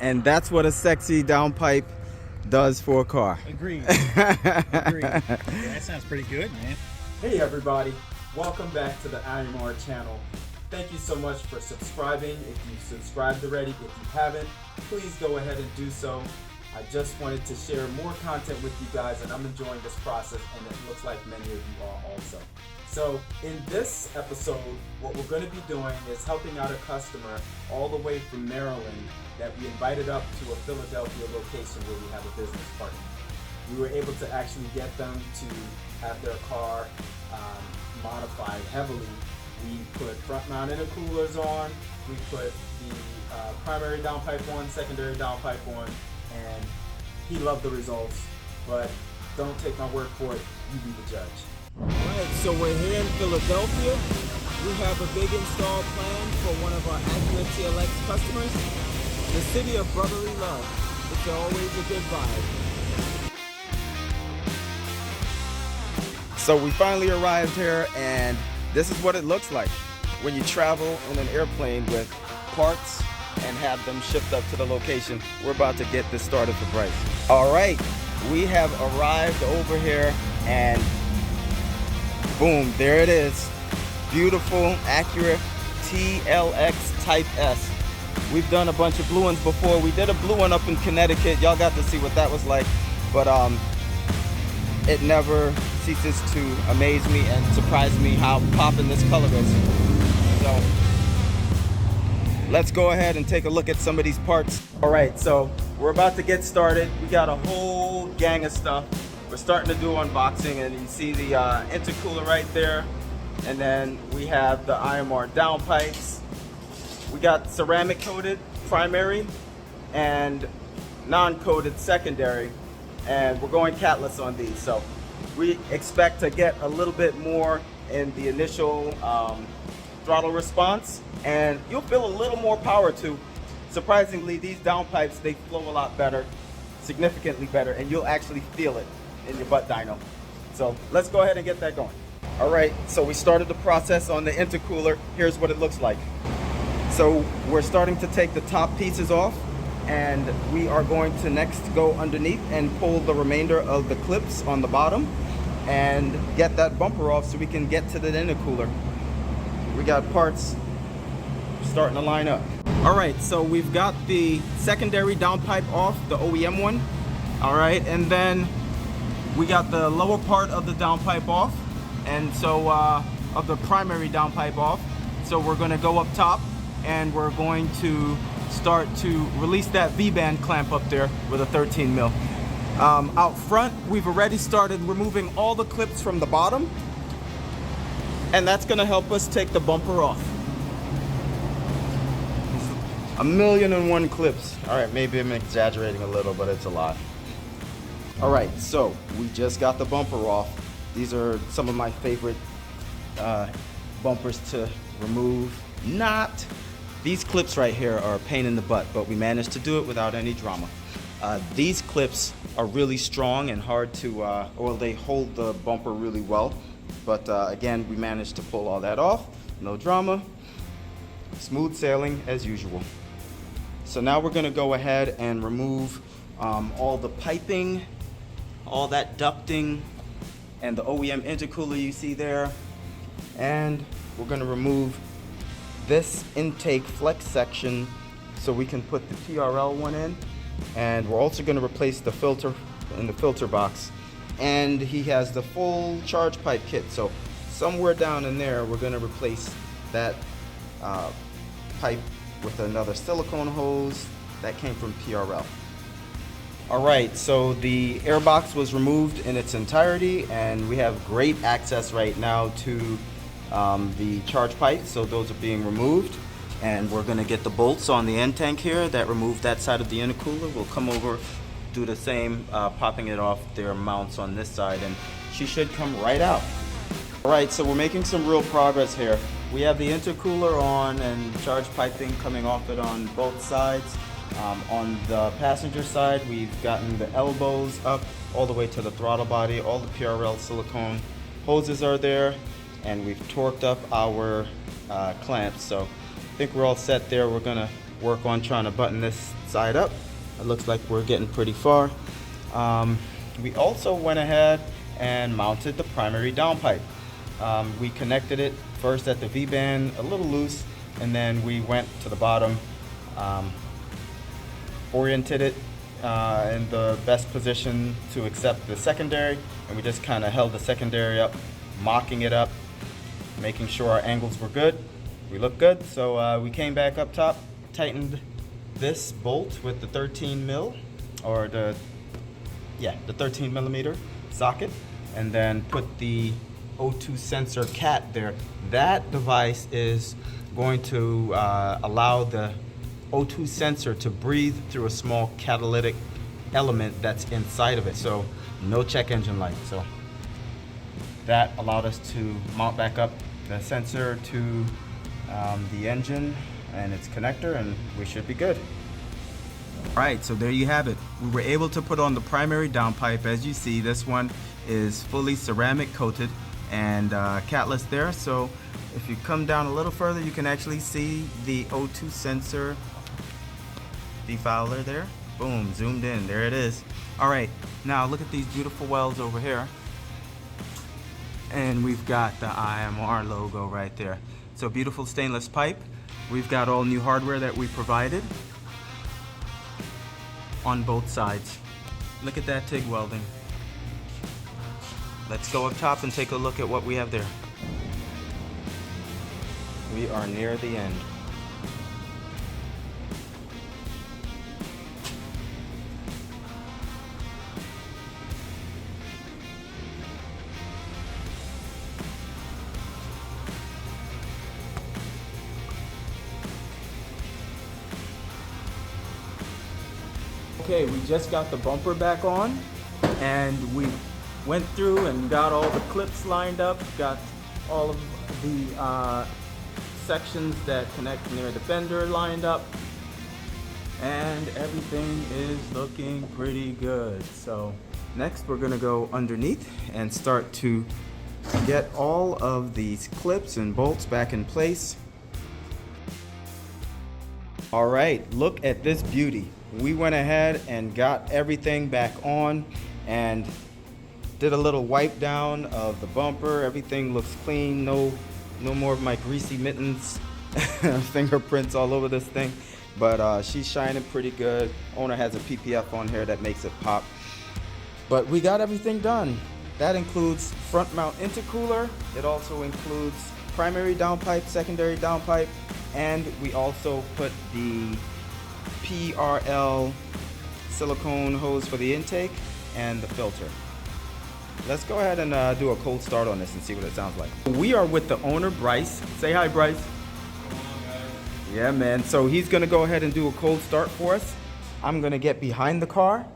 And that's what a sexy downpipe does for a car. Agreed. Agreed. Yeah, that sounds pretty good, man. Hey everybody, welcome back to the IMR channel. Thank you so much for subscribing. If you've subscribed already, if you haven't, please go ahead and do so. I just wanted to share more content with you guys, and I'm enjoying this process, and it looks like many of you are also. So in this episode, what we're going to be doing is helping out a customer all the way from Maryland that we invited up to a Philadelphia location where we have a business partner. We were able to actually get them to have their car modified heavily. We put front mount intercoolers on, we put the primary downpipe on, secondary downpipe on, and he loved the results, but don't take my word for it, you be the judge. Alright, so we're here in Philadelphia. We have a big install plan for one of our Acura TLX customers. The city of brotherly love. It's always a good vibe. So we finally arrived here, and this is what it looks like when you travel in an airplane with parts and have them shipped up to the location. We're about to get this started for Bryce. All right, we have arrived over here, and boom, there it is. Beautiful Acura TLX Type S. We've done a bunch of blue ones before. We did a blue one up in Connecticut. Y'all got to see what that was like, but it never ceases to amaze me and surprise me how poppin' this color is. So let's go ahead and take a look at some of these parts. All right, so we're about to get started. We got a whole gang of stuff. We're starting to do unboxing, and you see the intercooler right there. And then we have the IMR downpipes. We got ceramic coated primary and non-coated secondary. And we're going catless on these. So we expect to get a little bit more in the initial throttle response, and you'll feel a little more power too. Surprisingly, these downpipes, they flow a lot better, significantly better, and you'll actually feel it in your butt dyno. So let's go ahead and get that going. All right, so we started the process on the intercooler. Here's what it looks like. So we're starting to take the top pieces off, and we are going to next go underneath and pull the remainder of the clips on the bottom and get that bumper off so we can get to the intercooler. We got parts starting to line up. All right, so we've got the secondary downpipe off, the OEM one. All right, and then we got the lower part of the downpipe off, and so of the primary downpipe off. So we're gonna go up top, and we're going to start to release that V-band clamp up there with a 13 mil. Out front, we've already started removing all the clips from the bottom, and that's gonna help us take the bumper off. 1,000,001 clips. All right, maybe I'm exaggerating a little, but it's a lot. All right, so we just got the bumper off. These are some of my favorite bumpers to remove. These clips right here are a pain in the butt, but we managed to do it without any drama. These clips are really strong and hard to, they hold the bumper really well. But again, we managed to pull all that off, no drama. Smooth sailing as usual. So now we're gonna go ahead and remove all the piping, all that ducting, and the OEM intercooler you see there. And we're gonna remove this intake flex section so we can put the TRL one in, and we're also going to replace the filter in the filter box. And he has the full charge pipe kit, so somewhere down in there we're going to replace that pipe with another silicone hose that came from TRL. Alright, so the air box was removed in its entirety, and we have great access right now to the charge pipe, so those are being removed, and we're going to get the bolts on the end tank here that remove that side of the intercooler. We'll come over, do the same, popping it off their mounts on this side, and she should come right out. Alright, so we're making some real progress here. We have the intercooler on and charge piping coming off it on both sides. On the passenger side, we've gotten the elbows up all the way to the throttle body. All the PRL silicone hoses are there, and we've torqued up our clamps. So I think we're all set there. We're gonna work on trying to button this side up. It looks like we're getting pretty far. We also went ahead and mounted the primary downpipe. We connected it first at the V-band, a little loose, and then we went to the bottom, oriented it in the best position to accept the secondary, and we just kind of held the secondary up, mocking it up, making sure our angles were good. We look good, so we came back up top, tightened this bolt with the 13 mil, or the 13 millimeter socket, and then put the O2 sensor cat there. That device is going to allow the O2 sensor to breathe through a small catalytic element that's inside of it, so no check engine light. So that allowed us to mount back up the sensor to the engine and its connector, and we should be good. Alright, so there you have it. We were able to put on the primary downpipe. As you see, this one is fully ceramic coated and catless there. So if you come down a little further, you can actually see the O2 sensor defouler there. Boom, zoomed in, there it is. Alright, now look at these beautiful welds over here. And we've got the IMR logo right there. So beautiful stainless pipe. We've got all new hardware that we provided on both sides. Look at that TIG welding. Let's go up top and take a look at what we have there. We are near the end. Okay, we just got the bumper back on, and we went through and got all the clips lined up, got all of the sections that connect near the fender lined up, and everything is looking pretty good. So next we're gonna go underneath and start to get all of these clips and bolts back in place. All right, look at this beauty. We went ahead and got everything back on and did a little wipe down of the bumper. Everything looks clean. No more of my greasy mittens, fingerprints all over this thing. But she's shining pretty good. Owner has a PPF on here that makes it pop. But we got everything done. That includes front mount intercooler. It also includes primary downpipe, secondary downpipe, and we also put the PRL silicone hose for the intake and the filter. Let's go ahead and do a cold start on this and see what it sounds like. We are with the owner, Bryce. Say hi, Bryce. Come on, guys. Yeah, man. So he's gonna go ahead and do a cold start for us. I'm gonna get behind the car.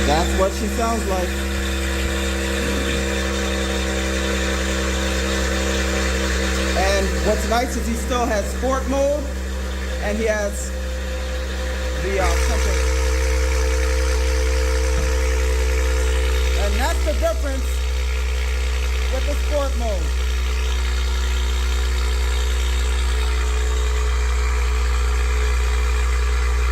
That's what she sounds like. And what's nice is he still has sport mode, and he has the temper. And that's the difference with the sport mode.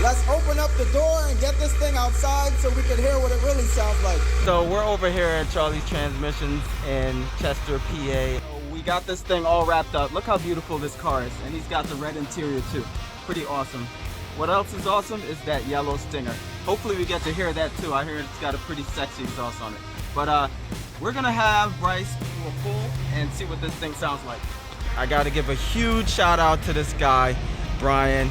Let's open up the door and get this thing outside so we can hear what it really sounds like. So we're over here at Charlie's Transmissions in Chester, PA. We got this thing all wrapped up. Look how beautiful this car is. And he's got the red interior too. Pretty awesome. What else is awesome is that yellow stinger. Hopefully we get to hear that too. I hear it's got a pretty sexy exhaust on it. But we're gonna have Bryce do a pull and see what this thing sounds like. I gotta give a huge shout out to this guy, Brian.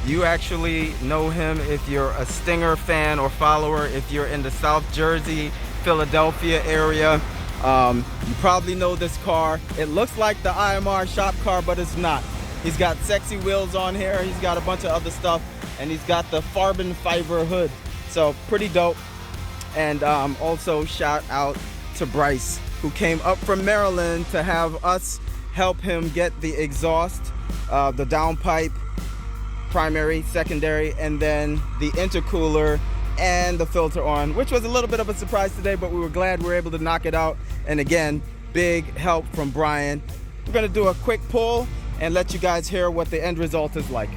You actually know him if you're a Stinger fan or follower, if you're in the South Jersey, Philadelphia area. You probably know this car. It looks like the IMR shop car, but it's not. He's got sexy wheels on here. He's got a bunch of other stuff, and he's got the carbon fiber hood. So pretty dope. And also shout out to Bryce, who came up from Maryland to have us help him get the exhaust, the downpipe, primary, secondary, and then the intercooler and the filter on, which was a little bit of a surprise today, but we were glad we were able to knock it out. And again, big help from Brian. We're gonna do a quick pull and let you guys hear what the end result is like.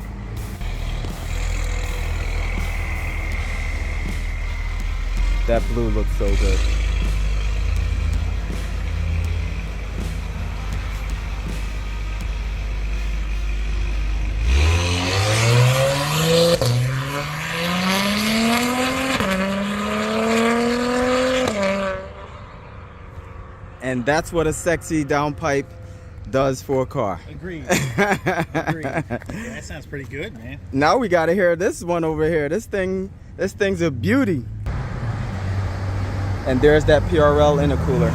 That blue looks so good. And that's what a sexy downpipe does for a car. Agreed. Agreed. Yeah, that sounds pretty good, man. Now we gotta hear this one over here. This thing's a beauty. And there's that PRL intercooler.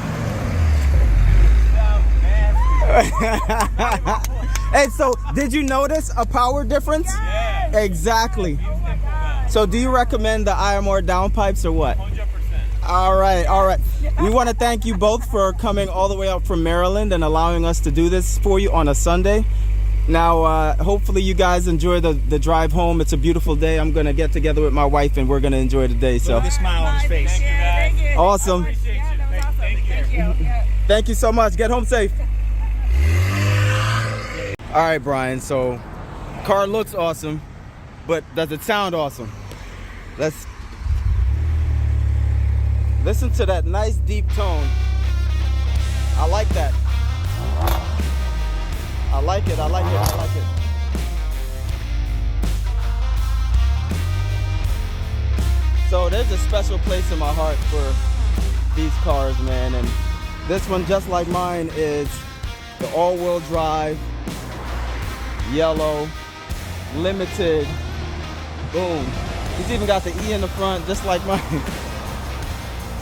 Hey, so did you notice a power difference? Yes. Exactly. Oh my God. So do you recommend the IMR downpipes or what? 100%. All right, all right. We want to thank you both for coming all the way up from Maryland and allowing us to do this for you on a Sunday. Now, hopefully you guys enjoy the drive home. It's a beautiful day. I'm going to get together with my wife and we're going to enjoy the day. So, Look at the smile on his face. Thank you, guys. Thank you. awesome. Appreciate you. Yeah, that was awesome. Thank you. Thank you. Yeah. Thank you so much. Get home safe. All right, Brian. So, car looks awesome, but does it sound awesome? Let's listen to that nice deep tone. I like that. I like it. I like it. I like it. So there's a special place in my heart for these cars, man. And this one, just like mine, is the all-wheel drive, yellow, limited, boom. He's even got the E in the front, just like mine.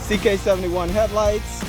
CK71 headlights.